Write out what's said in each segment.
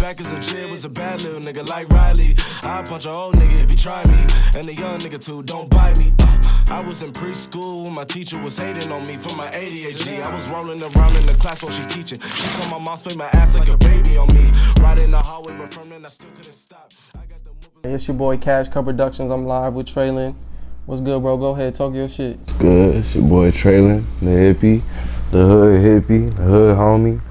back as a kid was a bad little nigga like Riley. I punch a old nigga if he try me, and the young nigga too, don't bite me. I was in preschool when my teacher was hating on me for my ADHD. I was rolling around in the class while she teaching. She told my mom spray my ass like a baby on me. Right in the hallway, but from then I still couldn't stop. Hey, it's your boy KashCutProductions. I'm live with TREY1EN. What's good, bro? Go ahead, talk your shit. It's good. It's your boy TREY1EN, the hippie, the hood hippie, the hood homie,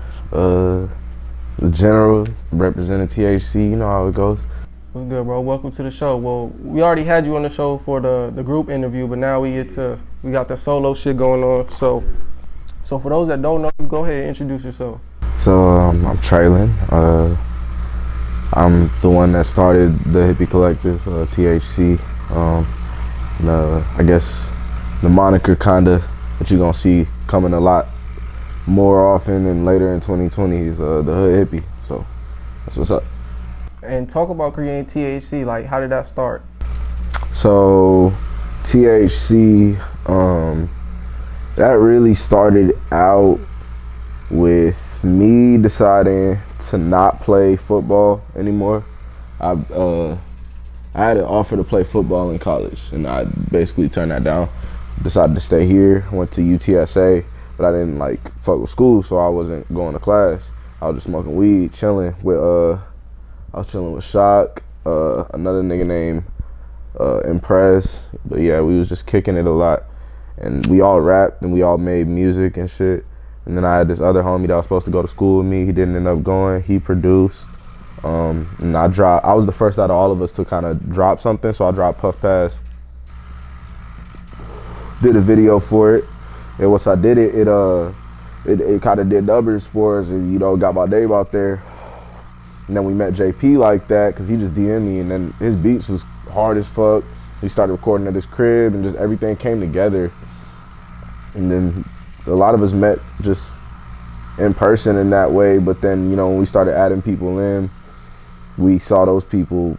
the general, representing THC. You know how it goes. What's good, bro? Welcome to the show. Well, we already had you on the show for the group interview, but now we got the solo shit going on. So for those that don't know, go ahead and introduce yourself. So I'm TREY1EN. I'm the one that started the hippie collective, THC. I guess the moniker kinda that you're gonna see coming a lot more often and later in 2020 is the hood hippie. So that's what's up. And talk about creating THC. Like, how did that start? So THC, that really started out with me deciding to not play football anymore. I had an offer to play football in college, and I basically turned that down. Decided to stay here. Went to UTSA, but I didn't like fuck with school, so I wasn't going to class. I was just smoking weed, chilling with I was chilling with Shock, another nigga named Impress. But yeah, we was just kicking it a lot, and we all rapped and we all made music and shit. And then I had this other homie that was supposed to go to school with me. He didn't end up going. He produced. And I was the first out of all of us to kind of drop something, so I dropped Puff Pass. Did a video for it, and once I did it, it kind of did numbers for us, and got my name out there. And then we met JP like that, cause he just DM'd me, and then his beats was hard as fuck. We started recording at his crib, and just everything came together. And then a lot of us met just in person in that way, but then when we started adding people in, we saw those people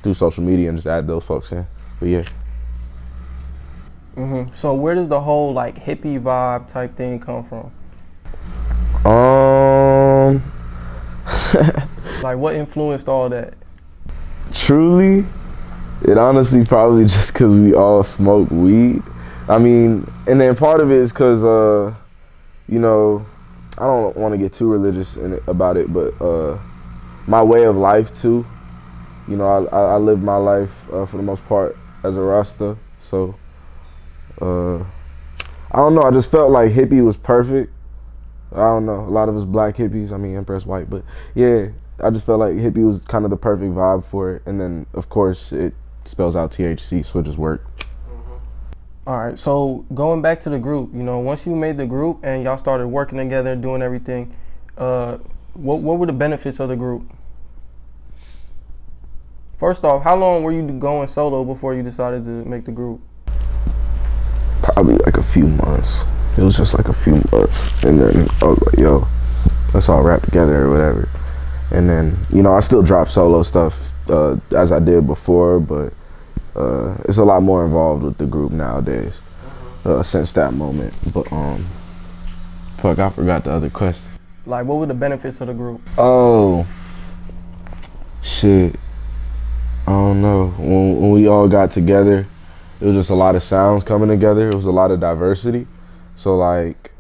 through social media and just add those folks in. But yeah. So where does the whole like hippie vibe type thing come from? Like, what influenced all that? Truly, it honestly probably just because we all smoke weed. I mean, and then part of it is because I don't want to get too religious about it, but my way of life too. I lived my life for the most part as a Rasta, so I don't know. I just felt like hippie was perfect. I don't know. A lot of us black hippies. I mean, Empress white, but yeah, I just felt like hippie was kind of the perfect vibe for it. And then, of course, it spells out THC, so it just worked. All right. So going back to the group, once you made the group and y'all started working together, doing everything, what were the benefits of the group? First off, how long were you going solo before you decided to make the group? Probably like a few months. It was just like a few months, and then I was like, yo, let's all rap together or whatever. And then, I still drop solo stuff as I did before, but it's a lot more involved with the group nowadays since that moment. But fuck, I forgot the other question. Like, what were the benefits of the group? Oh, shit. I don't know. When we all got together, it was just a lot of sounds coming together. It was a lot of diversity. So like,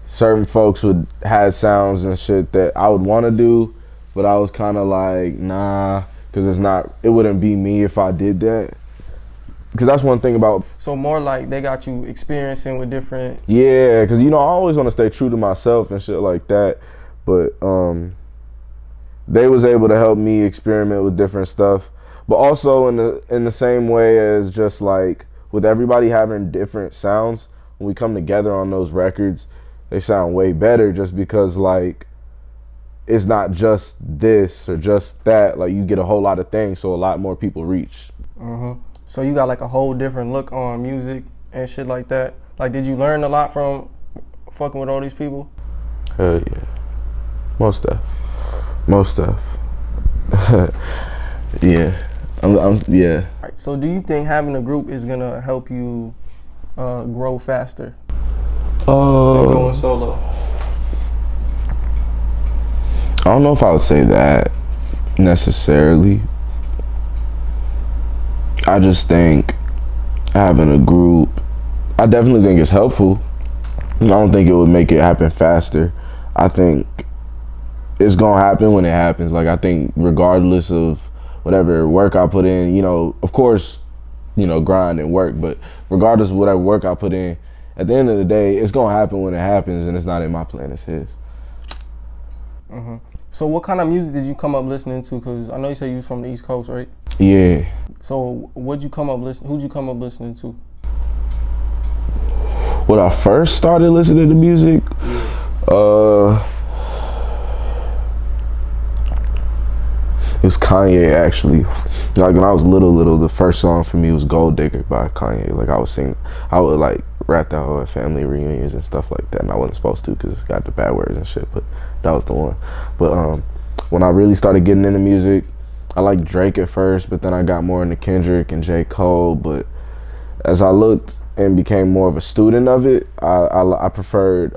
certain folks would have sounds and shit that I would want to do, but I was kind of like, nah, because it wouldn't be me if I did that. Because that's one thing about. So more like they got you experiencing with different. Yeah, because I always want to stay true to myself and shit like that, but they was able to help me experiment with different stuff, but also in the same way as just like with everybody having different sounds, when we come together on those records, they sound way better just because like it's not just this or just that. Like you get a whole lot of things, so a lot more people reach. So you got like a whole different look on music and shit like that. Like, did you learn a lot from fucking with all these people? Hell yeah, most stuff. Yeah. Yeah. Right, so do you think having a group is gonna help you grow faster than going solo? I don't know if I would say that necessarily. I just think having a group, I definitely think it's helpful. I don't think it would make it happen faster. I think it's gonna happen when it happens. Like, I think regardless of whatever work I put in, you know, of course, you know, grind and work, but regardless of whatever work I put in, at the end of the day, it's gonna happen when it happens, and it's not in my plan, it's his. Mm-hmm. So what kind of music did you come up listening to? Because I know you said you was from the East Coast, right? Yeah. So who'd you come up listening to? When I first started listening to music, it was Kanye, actually. Like, when I was little, the first song for me was Gold Digger by Kanye. Like, I would like rap that whole at family reunions and stuff like that, and I wasn't supposed to because it got the bad words and shit, but that was the one. But when I really started getting into music, I liked Drake at first, but then I got more into Kendrick and J. Cole. But as I looked and became more of a student of it, I preferred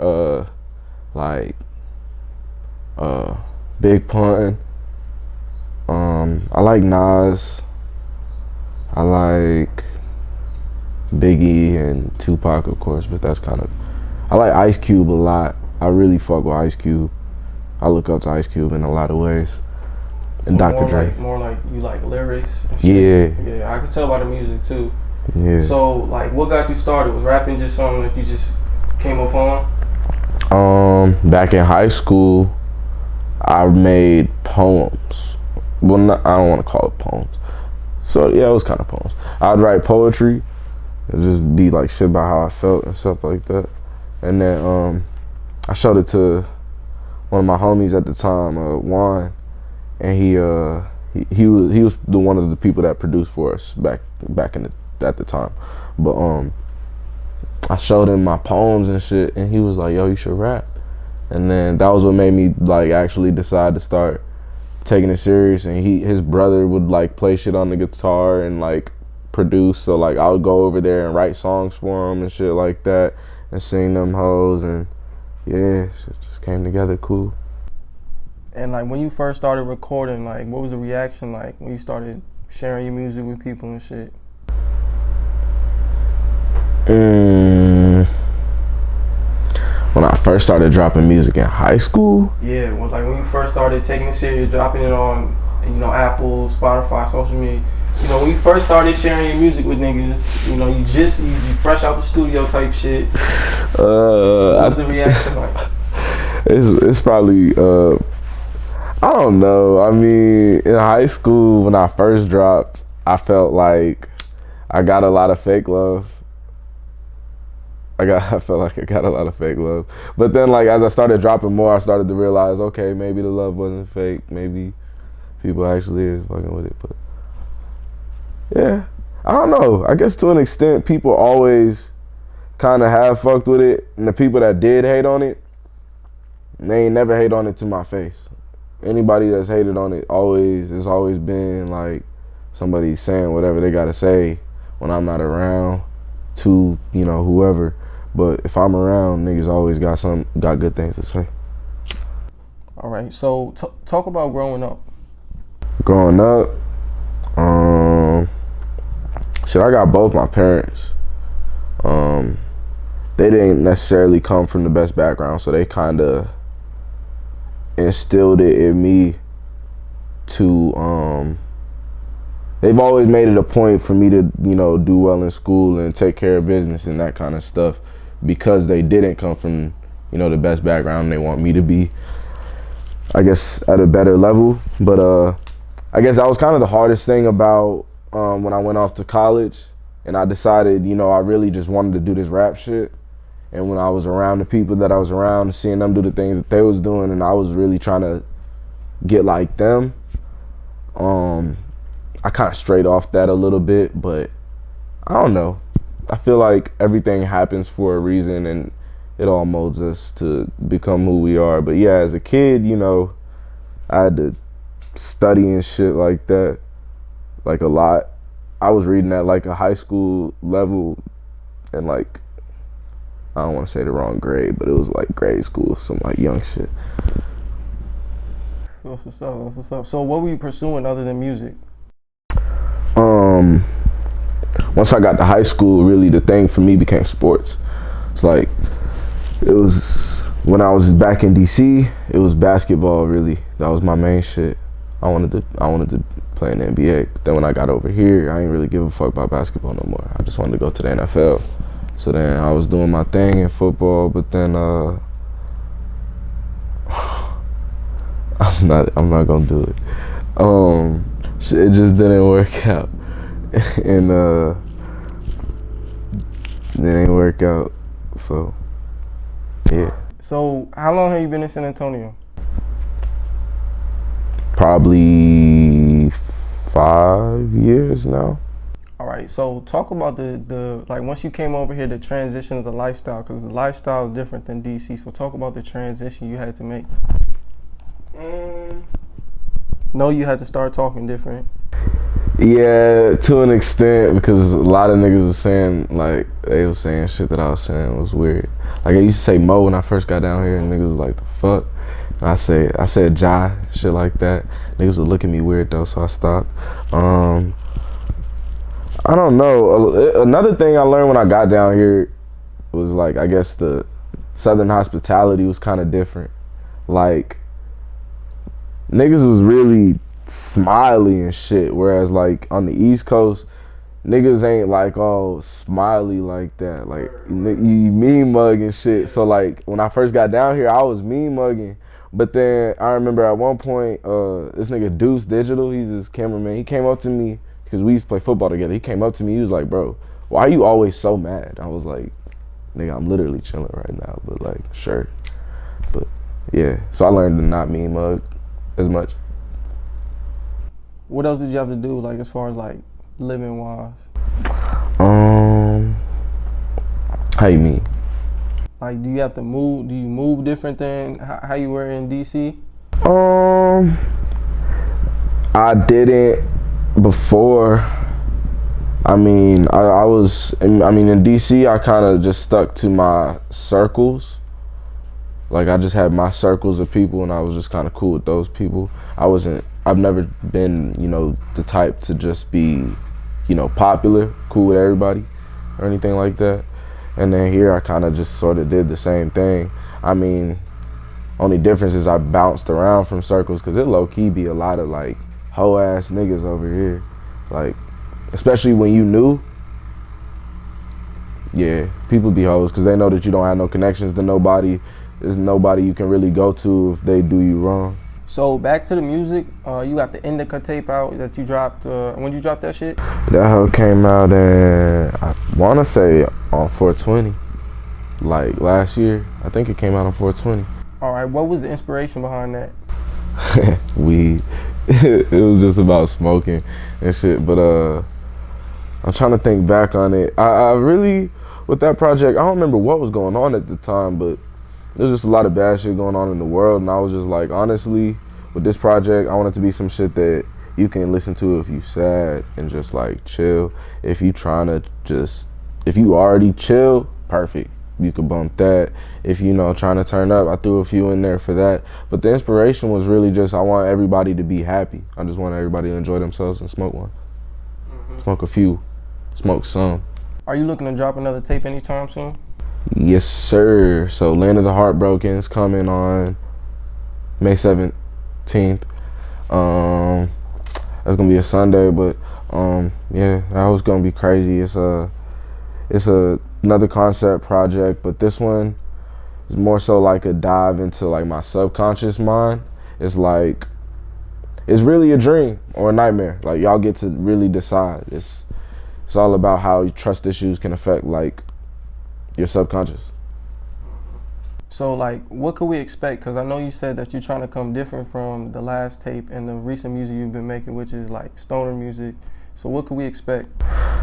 Big Pun. I like Nas. I like Biggie and Tupac, of course, but that's kind of, I like Ice Cube a lot. I really fuck with Ice Cube. I look up to Ice Cube in a lot of ways. So and Dr. Dre. More like you like lyrics and shit? Yeah. Yeah, I can tell by the music too. Yeah. So, like, what got you started? Was rapping just something that you just came upon? Back in high school, I made poems. Well, I don't want to call it poems. So, yeah, it was kind of poems. I'd write poetry. It'd just be like shit about how I felt and stuff like that. And then I showed it to one of my homies at the time, Juan, and he was the one of the people that produced for us back at the time. But I showed him my poems and shit, and he was like, "Yo, you should rap." And then that was what made me like actually decide to start taking it serious. And his brother would like play shit on the guitar and like produce, so like I would go over there and write songs for him and shit like that and sing them hoes, and yeah, shit just came together cool. And like when you first started recording, like what was the reaction like when you started sharing your music with people and shit? When I first started dropping music in high school? Yeah, well, like when you first started taking it serious, dropping it on, you know, Apple, Spotify, social media. You know, when you first started sharing your music with niggas, you know, you fresh out the studio type shit. What was the reaction like? It's probably, I don't know. I mean, in high school, when I first dropped, I felt like I got a lot of fake love. I felt like I got a lot of fake love. But then, like, as I started dropping more, I started to realize, okay, maybe the love wasn't fake. Maybe people actually is fucking with it. But yeah, I don't know. I guess to an extent, people always kind of have fucked with it. And the people that did hate on it, they ain't never hate on it to my face. Anybody that's hated on it it's always been like somebody saying whatever they gotta say when I'm not around to, you know, whoever. But if I'm around, niggas always got good things to say. All right, so talk about growing up. Growing up, I got both my parents. They didn't necessarily come from the best background, so they kind of instilled it in me to, they've always made it a point for me to, you know, do well in school and take care of business and that kind of stuff, because they didn't come from, you know, the best background. They want me to be, I guess, at a better level. But I guess that was kind of the hardest thing about when I went off to college and I decided, you know, I really just wanted to do this rap shit. And when I was around the people that I was around, seeing them do the things that they was doing, and I was really trying to get like them, I kind of strayed off that a little bit. But I don't know. I feel like everything happens for a reason, and it all molds us to become who we are. But yeah, as a kid, you know, I had to study and shit like that, like a lot. I was reading at like a high school level, and like, I don't want to say the wrong grade, but it was like grade school, some like young shit. That's what's up. That's what's up. So what were you pursuing other than music? Once I got to high school, really the thing for me became sports. It's like, it was, when I was back in DC, it was basketball really. That was my main shit. I wanted to play in the NBA. But then when I got over here, I ain't really give a fuck about basketball no more. I just wanted to go to the NFL. So then I was doing my thing in football, but then I'm not gonna do it. It just didn't work out. And it didn't work out. So yeah. So how long have you been in San Antonio? Probably 5 years now. All right, so talk about the like once you came over here, the transition of the lifestyle, because the lifestyle is different than DC. So talk about the transition you had to make. No, you had to start talking different. Yeah, to an extent, because a lot of niggas was saying, like, they was saying shit that I was saying was weird. Like, I used to say Mo when I first got down here, and niggas was like, the fuck? And I said Ja, shit like that. Niggas would look at me weird though, so I stopped. I don't know. Another thing I learned when I got down here was, like, I guess the Southern hospitality was kind of different. Like, niggas was really smiley and shit, whereas like on the East Coast, niggas ain't like all smiley like that. Like you mean mug and shit. So like when I first got down here, I was mean mugging. But then I remember at one point, this nigga Deuce Digital, he's this cameraman. He came up to me because we used to play football together. He came up to me. He was like, "Bro, why are you always so mad?" I was like, "Nigga, I'm literally chilling right now." But like, sure. But yeah, so I learned to not mean mug as much. What else did you have to do, like as far as like living wise? How you mean? Like, do you have to move? Do you move different than how you were in DC? I didn't before. I mean, in DC, I kind of just stuck to my circles. Like, I just had my circles of people, and I was just kind of cool with those people. I've never been, the type to just be, popular, cool with everybody, or anything like that. And then here, I kind of just sort of did the same thing. I mean, only difference is I bounced around from circles, because it low-key be a lot of, like, hoe-ass niggas over here. Like, especially when you new. Yeah, people be hoes, because they know that you don't have no connections to nobody. There's nobody you can really go to if they do you wrong. So back to the music, you got the Indica tape out that you dropped. When did you drop that shit? That hoe came out I want to say on 420, like last year. I think it came out on 420. All right, what was the inspiration behind that? Weed. It was just about smoking and shit. But I'm trying to think back on it. I really, with that project, I don't remember what was going on at the time, but there's just a lot of bad shit going on in the world, and I was just like, honestly, with this project, I want it to be some shit that you can listen to if you sad and just like chill. If you already chill, perfect. You can bump that. If trying to turn up, I threw a few in there for that. But the inspiration was really just, I want everybody to be happy. I just want everybody to enjoy themselves and smoke one. Smoke a few, smoke some. Are you looking to drop another tape anytime soon? Yes, sir. So Land of the Heartbroken's coming on May 17th. That's gonna be a Sunday, but yeah, that was gonna be crazy. It's another concept project, but this one is more so like a dive into like my subconscious mind. It's like, it's really a dream or a nightmare. Like, y'all get to really decide. It's all about how trust issues can affect like your subconscious. So like, what could we expect? Because I know you said that you're trying to come different from the last tape and the recent music you've been making, which is like stoner music. So what could we expect?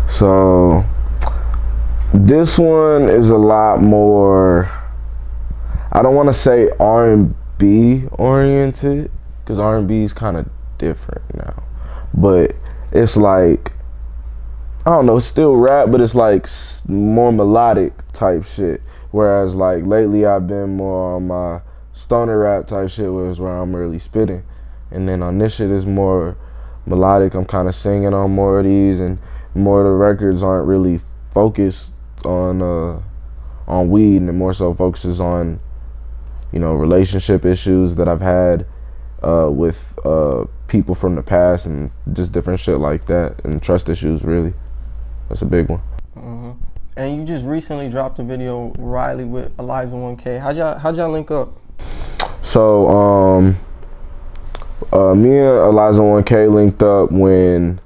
So this one is a lot more, I don't want to say R&B oriented, because R&B is kind of different now, but it's like, I don't know, it's still rap, but it's like more melodic type shit. Whereas like lately I've been more on my stoner rap type shit, where I'm really spitting. And then on this shit is more melodic. I'm kind of singing on more of these, and more of the records aren't really focused on weed, and it more so focuses on, you know, relationship issues that I've had with people from the past, and just different shit like that, and trust issues, really. That's a big one. Mm-hmm. And you just recently dropped a video, Riley, with Eliza 1K. How'd y'all link up? So me and Eliza 1K linked up when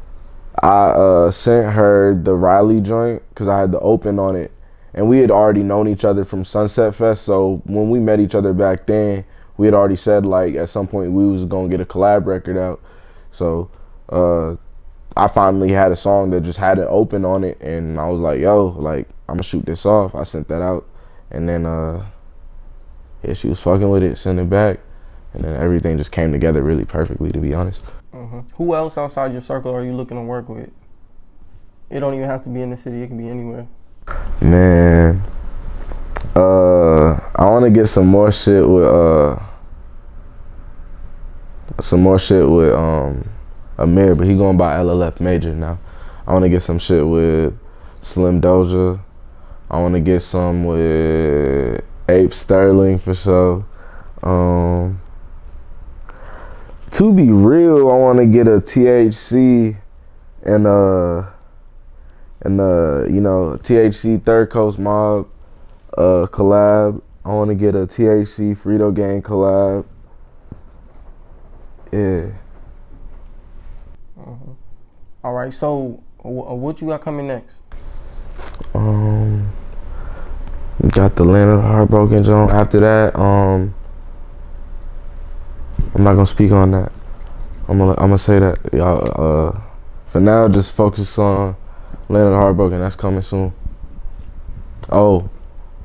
I sent her the Riley joint, because I had the open on it, and we had already known each other from Sunset Fest. So when we met each other back then, we had already said, like, at some point we was gonna get a collab record out. So I finally had a song that just had it open on it, and I was like, yo, like, I'm gonna shoot this off. I sent that out, and then yeah, she was fucking with it, sent it back, and then everything just came together really perfectly, to be honest. Mm-hmm. Who else outside your circle are you looking to work with? It don't even have to be in the city, it can be anywhere. Man, I want to get some more shit with Amir, but he going by LLF Major now. I want to get some shit with Slim Doja. I want to get some with Ape Sterling for sure. To be real, I want to get a THC and you know, THC Third Coast Mob collab. I want to get a THC Frito Gang collab. Yeah. Mm-hmm. All right, so what you got coming next? We got the Land of the Heartbroken joint. After that, I'm not gonna speak on that. I'm gonna say that y'all. For now, just focus on Land of the Heartbroken. That's coming soon. Oh,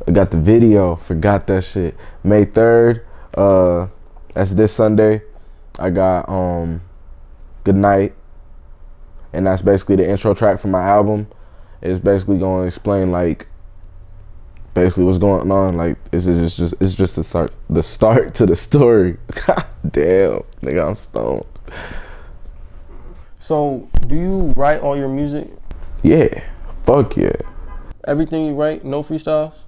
I got the video. Forgot that shit. May 3rd. That's this Sunday. I got Good Night, and that's basically the intro track for my album. It's basically going to explain, like, basically what's going on. Like, it's just the start to the story. Damn, nigga, I'm stoned. So, do you write all your music? Yeah, fuck yeah. Everything you write, no freestyles?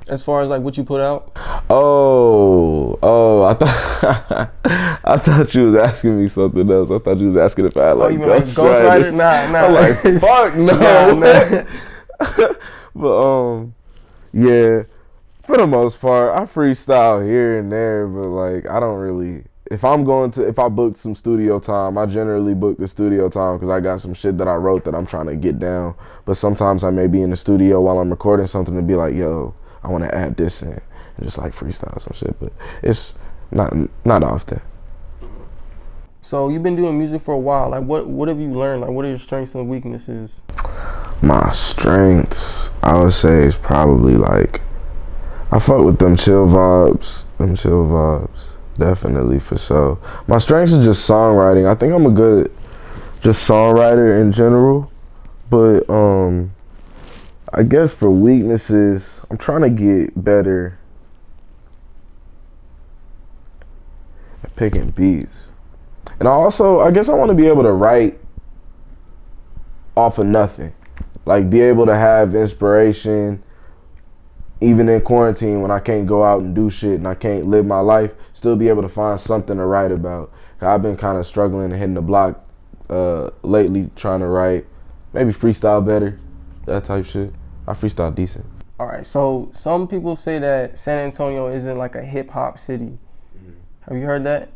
As far as like what you put out? I thought I thought you was asking me something else. I thought you was asking if I had like ghostwriters. Nah. I'm like, fuck no. But yeah, for the most part, I freestyle here and there, but like I don't really. If I booked some studio time, I generally book the studio time because I got some shit that I wrote that I'm trying to get down. But sometimes I may be in the studio while I'm recording something and be like, yo, I want to add this in, and just like freestyle some shit. But it's not often. So you've been doing music for a while. Like what have you learned? Like what are your strengths and weaknesses? My strengths, I would say, is probably like I fuck with them chill vibes. Definitely, for sure. My strengths is just songwriting. I think I'm a good just songwriter in general. But I guess for weaknesses, I'm trying to get better at picking beats. And I guess I want to be able to write off of nothing. Like be able to have inspiration even in quarantine when I can't go out and do shit and I can't live my life, still be able to find something to write about. I've been kind of struggling and hitting the block lately, trying to write, maybe freestyle better, that type shit. I freestyle decent. All right, so some people say that San Antonio isn't like a hip hop city. Have you heard that?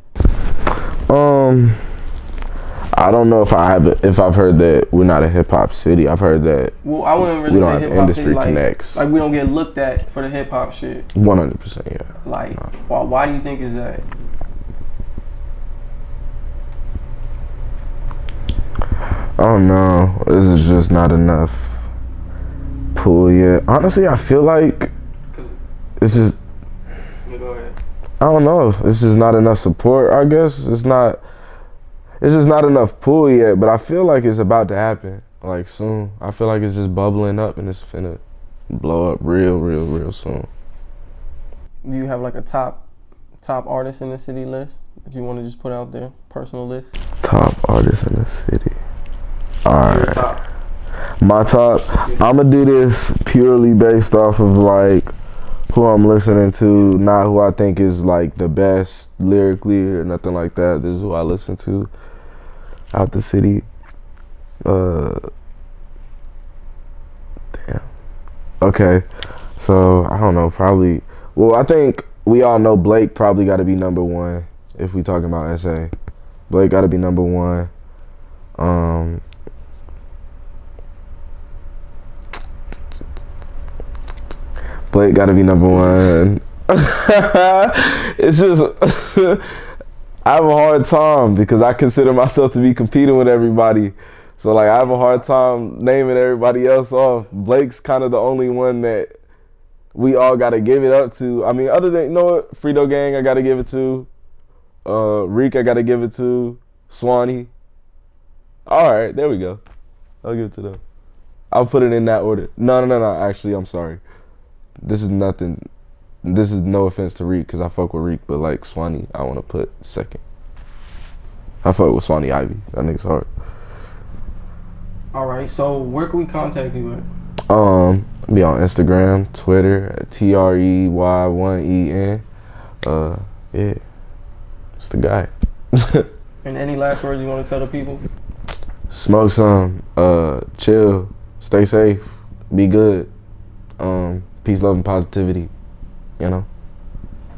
I don't know if I've heard that we're not a hip hop city. I've heard that. Well, I wouldn't really say hip hop industry city. Connects. Like we don't get looked at for the hip hop shit. 100%, yeah. Like, why do you think is that? I don't know. This is just not enough pull yet. Honestly, I feel like it's just. Go ahead. I don't know. It's just not enough support. I guess it's just not enough pull yet, but I feel like it's about to happen, like soon. I feel like it's just bubbling up and it's finna blow up real soon. Do you have like a top top artists in the city list that you want to just put out there, personal list. Top artists in the city. Alright. My top, I'm gonna do this purely based off of like who I'm listening to, not who I think is like the best lyrically or nothing like that. This is who I listen to out the city. Damn. Okay. So I don't know, probably, well, I think we all know Blake probably gotta be number one if we talking about SA. Blake gotta be number one. Blake gotta be number one. It's just I have a hard time because I consider myself to be competing with everybody. So like I have a hard time naming everybody else off. Blake's kind of the only one that we all gotta give it up to. I mean, other than, you know what, Frito Gang I gotta give it to. Reek I gotta give it to. Swanee. Alright, there we go. I'll give it to them. I'll put it in that order. No. Actually, I'm sorry. This is nothing. This is no offense to Reek because I fuck with Reek, but like Swanee, I want to put second. I fuck with Swanee Ivy. That nigga's hard. All right. So where can we contact you at? Be on Instagram, Twitter, at TREY1EN. Yeah, it's the guy. And any last words you want to tell the people? Smoke some. Chill. Stay safe. Be good. Peace, love, and positivity. You know.